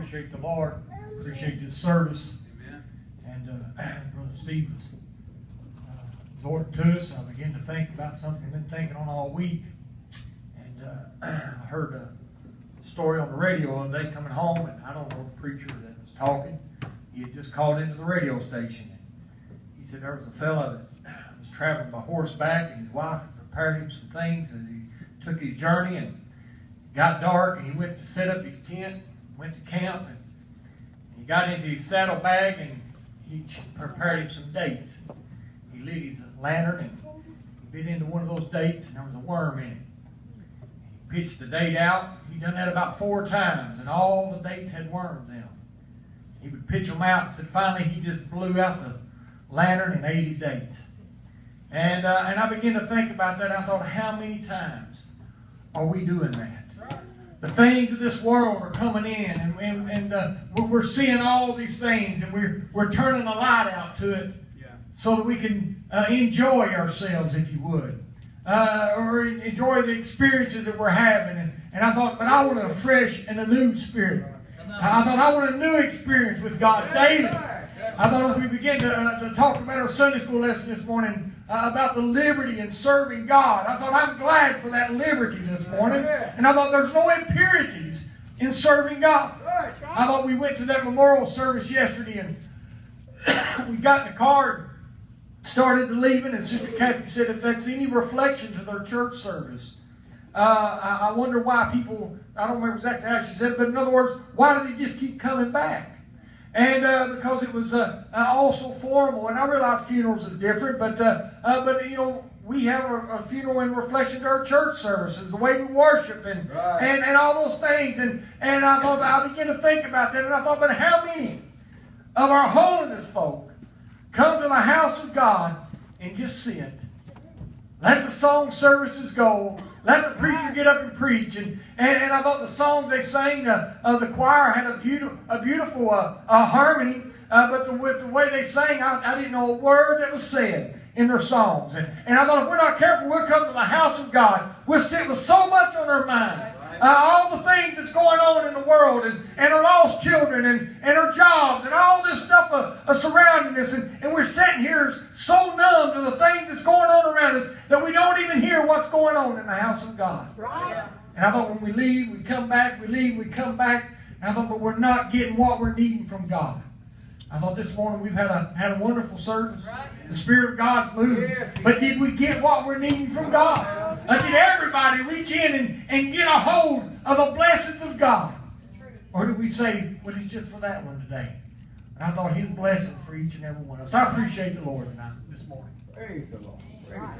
appreciate the Lord. Appreciate this service. Amen. And Brother Steve was exhorting to us. I began to think about something I've been thinking on all week. And I heard a story on the radio one day coming home, and I don't know the preacher that was talking. He had just called into the radio station. He said there was a fella that was traveling by horseback, and his wife had prepared him some things as he took his journey, and it got dark, and he went to set up his tent, went to camp, and he got into his saddlebag, and he prepared him some dates. He lit his lantern, and he bit into one of those dates, and there was a worm in it. He pitched the date out. He done that about 4 times, and all the dates had worms in them. He would pitch them out, and said finally he just blew out the lantern and ate his dates. And I began to think about that. I thought, how many times are we doing that? The things of this world are coming in, and we're seeing all these things, and we're turning the light out to it, so that we can enjoy ourselves, if you would, or enjoy the experiences that we're having. And I thought, but I want a fresh and a new spirit. I thought I want a new experience with God daily. I thought as we begin to talk about our Sunday school lesson this morning about the liberty in serving God, I thought I'm glad for that liberty this morning. And I thought there's no impurities in serving God. I thought we went to that memorial service yesterday, and we got in the car and started to leaving, and Sister Kathy said if that's any reflection to their church service, I wonder why people, I don't remember exactly how she said it, but in other words, why do they just keep coming back? And because it was also formal, and I realize funerals is different, but you know, we have a funeral in reflection to our church services, the way we worship, and all those things. And I thought, I began to think about that, and I thought, but how many of our holiness folk come to the house of God and just sit? Let the song services go. Let the preacher get up and preach. And I thought the songs they sang, the choir had a beautiful harmony, but with the way they sang, I didn't know a word that was said in their songs. And I thought if we're not careful, we'll come to the house of God. We'll sit with so much on our minds. All the things that's going on in the world, and our lost children, and our jobs, and all this stuff surrounding us, and we're sitting here so numb to the things that's going on around us that we don't even hear what's going on in the house of God. Right. And I thought when we leave, we come back, we leave, we come back, and I thought, but we're not getting what we're needing from God. I thought this morning we've had a wonderful service. Right. The Spirit of God's moved. Yes. But did we get what we're needing from God? Did everybody reach in and get a hold of the blessings of God? Or did we say, well, it's just for that one today? And I thought His blessings for each and every one of us. I appreciate the Lord tonight, this morning. Praise the Lord. Praise the Lord.